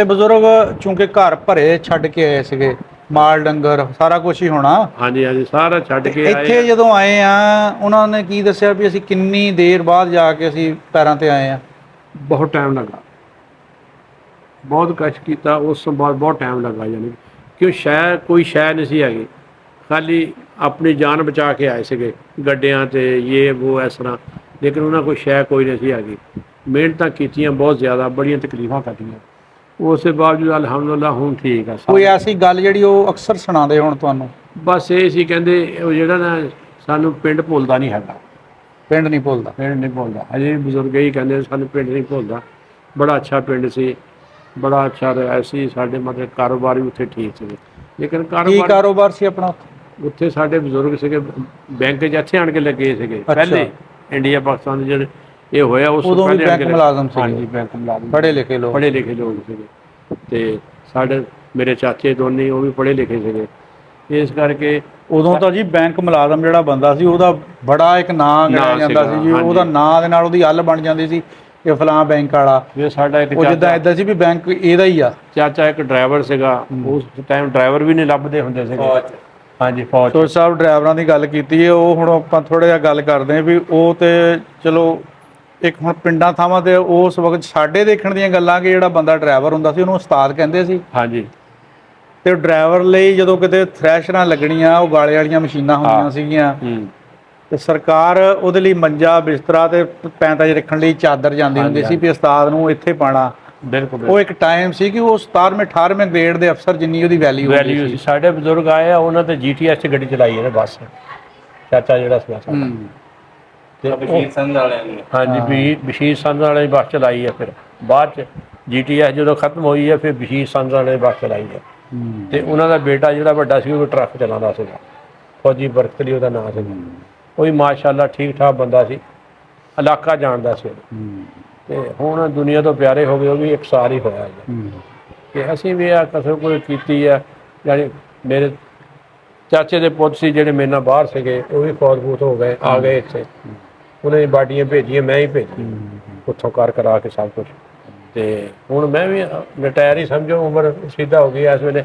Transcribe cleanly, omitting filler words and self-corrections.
ਤੇ ਬਜ਼ੁਰਗ ਚੂੰਕਿ ਘਰ ਭਰੇ ਛੱਡ ਕੇ ਆਏ ਸੀਗੇ, ਮਾਲ ਡੰਗਰ ਸਾਰਾ ਕੁਝ ਹੀ ਹੋਣਾ। ਹਾਂਜੀ ਹਾਂਜੀ, ਸਾਰਾ ਛੱਡ ਤੇ ਕੇ ਆਏ ਇੱਥੇ ਆ। ਜਦੋਂ ਆਏ ਆ ਉਹਨਾਂ ਨੇ ਕੀ ਦੱਸਿਆ ਵੀ ਅਸੀਂ ਕਿੰਨੀ ਦੇਰ ਬਾਅਦ ਜਾ ਕੇ ਅਸੀਂ ਪੈਰਾਂ ਤੇ ਆਏ ਆ? ਬਹੁਤ ਟਾਈਮ ਲੱਗਾ, ਬਹੁਤ ਕਸ਼ਟ ਕੀਤਾ, ਉਸ ਤੋਂ ਬਾਅਦ ਬਹੁਤ ਟਾਈਮ ਲੱਗਾ। ਯਾਨੀ ਕਿ ਸ਼ਹਿਰ ਕੋਈ ਸ਼ਹਿਰ ਨਹੀਂ ਸੀ ਹੈਗੀ, ਖਾਲੀ ਆਪਣੀ ਜਾਨ ਬਚਾ ਕੇ ਆਏ ਸੀਗੇ ਗੱਡਿਆਂ ਤੇ ਇਹ ਉਹ ਇਸ ਤਰ੍ਹਾਂ, ਲੇਕਿਨ ਉਹਨਾਂ ਕੋਈ ਸ਼ਹਿਰ ਕੋਈ ਨਹੀਂ ਸੀ ਹੈਗੀ। ਮਿਹਨਤਾਂ ਕੀਤੀਆਂ ਬਹੁਤ ਜ਼ਿਆਦਾ, ਬੜੀਆਂ ਤਕਲੀਫਾਂ ਕੱਟੀਆਂ, ਉਸ ਦੇ ਬਾਵਜੂਦ ਅਲਹਮਦੁਲਿਲਾ ਹੁਣ ਠੀਕ ਆ। ਕੋਈ ਐਸੀ ਗੱਲ ਜਿਹੜੀ ਉਹ ਅਕਸਰ ਸੁਣਾਉਂਦੇ ਹੁਣ ਤੁਹਾਨੂੰ? ਬਸ ਇਹ ਸੀ, ਕਹਿੰਦੇ ਉਹ ਜਿਹੜਾ ਨਾ ਸਾਨੂੰ ਪਿੰਡ ਭੁੱਲਦਾ ਨਹੀਂ ਹੈਗਾ। ਪਿੰਡ ਨਹੀਂ ਭੁੱਲਦਾ? ਪਿੰਡ ਨਹੀਂ ਭੁੱਲਦਾ, ਅਜੇ ਬਜ਼ੁਰਗ ਹੀ ਕਹਿੰਦੇ ਸਾਨੂੰ ਪਿੰਡ ਨਹੀਂ ਭੁੱਲਦਾ। ਬੜਾ ਅੱਛਾ ਪਿੰਡ ਸੀ, ਬੜਾ ਅੱਛਾ ਰਿਹਾ ਸੀ, ਸਾਡੇ ਮਤਲਬ ਕਾਰੋਬਾਰ ਵੀ ਉੱਥੇ ਠੀਕ ਸੀਗੇ। ਲੇਕਿਨ ਕੀ ਕਾਰੋਬਾਰ ਸੀ ਆਪਣਾ? ਉੱਥੇ ਸਾਡੇ ਬਜ਼ੁਰਗ ਸੀਗੇ, ਬੈਂਕ 'ਚ ਇੱਥੇ ਆਣ ਕੇ ਲੱਗੇ ਸੀਗੇ ਪਹਿਲੇ, ਇੰਡੀਆ ਪਾਕਿਸਤਾਨ ਦੇ ਜਿਹੜੇ ਇਹ ਹੋਇਆ ਉਸ ਤੋਂ ਪਹਿਲੇ ਬੈਂਕ ਮੁਲਾਜ਼ਮ ਸੀਗੇ? ਹਾਂਜੀ, ਬੈਂਕ ਮੁਲਾਜ਼ਮ, ਪੜ੍ਹੇ ਲਿਖੇ ਲੋਕ? ਪੜ੍ਹੇ ਲਿਖੇ ਲੋਕ ਸੀਗੇ। ਤੇ ਸਾਡੇ ਮੇਰੇ ਚਾਚੇ ਦੋਨੇ ਉਹ ਵੀ ਪੜ੍ਹੇ ਲਿਖੇ ਸੀਗੇ, ਇਸ ਕਰਕੇ ਉਦੋਂ ਤਾਂ ਜੀ ਬੈਂਕ ਮੁਲਾਜ਼ਮ ਜਿਹੜਾ ਬੰਦਾ ਸੀ ਉਹਦਾ ਬੜਾ ਇੱਕ ਨਾਂ ਗਿਣਿਆ ਜਾਂਦਾ ਸੀ ਜੀ। ਉਹਦਾ ਨਾਂ ਦੇ ਨਾਲ ਉਹਦੀ ਹੱਲ ਬਣ ਜਾਂਦੀ ਸੀ ਕਿ ਫਲਾਂ ਬੈਂਕ ਵਾਲਾ। ਇਹ ਸਾਡਾ ਇੱਕ ਉਹ ਜਿੱਦਾਂ ਇਦਾਂ ਸੀ ਵੀ ਬੈਂਕ ਇਹਦਾ ਹੀ ਆ। ਚਾਚਾ ਇੱਕ ਡਰਾਈਵਰ ਸੀਗਾ, ਉਸ ਟਾਈਮ ਡਰਾਈਵਰ ਵੀ ਨਹੀਂ ਲੱਭਦੇ ਹੁੰਦੇ ਸੀਗੇ। ਹਾਂਜੀ, ਫੌਜ। ਸੋ ਸਾਹਿਬ ਡਰਾਈਵਰਾਂ ਦੀ ਗੱਲ ਕੀਤੀ ਹੈ, ਉਹ ਹੁਣ ਆਪਾਂ ਥੋੜ੍ਹਾ ਜਿਹਾ ਗੱਲ ਕਰਦੇ ਹਾਂ ਵੀ ਉਹ ਤੇ ਚਲੋ ਇੱਕ ਹੁਣ ਪਿੰਡਾਂ ਥਾਵਾਂ ਤੇ ਉਸ ਵਕਤ ਸਾਡੇ ਦੇਖਣ ਦੀਆਂ ਗੱਲਾਂ ਕਿ ਜਿਹੜਾ ਬੰਦਾ ਡਰਾਈਵਰ ਹੁੰਦਾ ਸੀ ਉਹਨੂੰ ਉਸਤਾਦ ਕਹਿੰਦੇ ਸੀ। ਹਾਂਜੀ। ਤੇ ਡਰਾਈਵਰ ਲਈ ਜਦੋਂ ਕਿਤੇ ਥ੍ਰੈਸ਼ਰਾਂ ਲੱਗਣੀਆਂ, ਉਹ ਗਾਲੇ ਵਾਲੀਆਂ ਮਸ਼ੀਨਾਂ ਹੁੰਦੀਆਂ ਸੀਗੀਆਂ, ਤੇ ਸਰਕਾਰ ਉਹਦੇ ਲਈ ਮੰਜਾ ਬਿਸਤਰਾ ਤੇ ਪੈਂਤਾ 'ਚ ਰੱਖਣ ਲਈ ਚਾਦਰ ਜਾਂਦੀ ਹੁੰਦੀ ਸੀ ਵੀ ਉਸਤਾਦ ਨੂੰ ਇੱਥੇ ਪਾਣਾ। ਬਿਲਕੁਲ। ਉਹ ਇੱਕ ਟਾਈਮ ਸੀ ਕਿ ਉਹ 17ਵੇਂ 18ਵੇਂ ਗ੍ਰੇਡ ਦੇ ਅਫਸਰ ਜਿੰਨੀ ਉਹਦੀ ਵੈਲਿਊ ਸੀ। ਸਾਡੇ ਬਜ਼ੁਰਗ ਆਏ ਆ, ਉਹਨਾਂ ਤੇ GTS 'ਚ ਗੱਡੀ ਚਲਾਈ ਹੈ ਨਾ ਬੱਸ, ਚਾਚਾ ਜਿਹੜਾ ਸੀ ਸਾਡਾ। ਤੇ ਬਸ਼ੀਰ ਸੰਧ ਵਾਲਿਆਂ ਨੇ, ਹਾਂਜੀ, ਬਸ਼ੀਰ ਸੰਧ ਵਾਲਿਆਂ ਦੀ ਬੱਸ ਚਲਾਈ ਹੈ। ਫਿਰ ਬਾਅਦ 'ਚ GTS ਜਦੋਂ ਖਤਮ ਹੋਈ ਹੈ, ਫਿਰ ਬਸ਼ੀਰ ਸੰਧ ਵਾਲਿਆਂ ਦੀ ਬੱਸ ਚਲਾਈ ਹੈ। ਤੇ ਉਹਨਾਂ ਦਾ ਬੇਟਾ ਜਿਹੜਾ ਵੱਡਾ ਸੀ ਉਹ ਟਰੱਕ ਚਲਾਉਂਦਾ ਸੀਗਾ, ਫੌਜੀ ਬਰਕਲੀ ਉਹਦਾ ਨਾਂ ਸੀਗਾ। ਉਹ ਵੀ ਮਾਸ਼ਾਅੱਲਾ ਠੀਕ ਠਾਕ ਬੰਦਾ ਸੀ, ਇਲਾਕਾ ਜਾਣਦਾ ਸੀ। ਤੇ ਹੁਣ ਦੁਨੀਆ ਤੋਂ ਪਿਆਰੇ ਹੋ ਗਏ, ਉਹ ਵੀ 1 ਸਾਲ ਹੀ ਹੋਇਆ ਜੀ। ਤੇ ਅਸੀਂ ਵੀ ਆ ਕਸਰ ਕੋਈ ਕੀਤੀ ਆ, ਯਾਨੀ ਮੇਰੇ ਚਾਚੇ ਦੇ ਪੁੱਤ ਸੀ ਜਿਹੜੇ ਮੇਰੇ ਨਾਲ ਬਾਹਰ ਸੀਗੇ, ਉਹ ਵੀ ਫੌਤ ਫੂਤ ਹੋ ਗਏ, ਆ ਗਏ ਇੱਥੇ। ਉਹਨਾਂ ਦੀ ਬਾਡੀਆਂ ਭੇਜੀਆਂ, ਮੈਂ ਹੀ ਭੇਜੀ ਉੱਥੋਂ ਕਰ ਕਰਾ ਕੇ ਸਭ ਕੁਛ। ਤੇ ਹੁਣ ਮੈਂ ਵੀ ਰਿਟਾਇਰ ਹੀ ਸਮਝੋ, ਉਮਰ ਸਿੱਧਾ ਹੋ ਗਈ ਇਸ ਵੇਲੇ।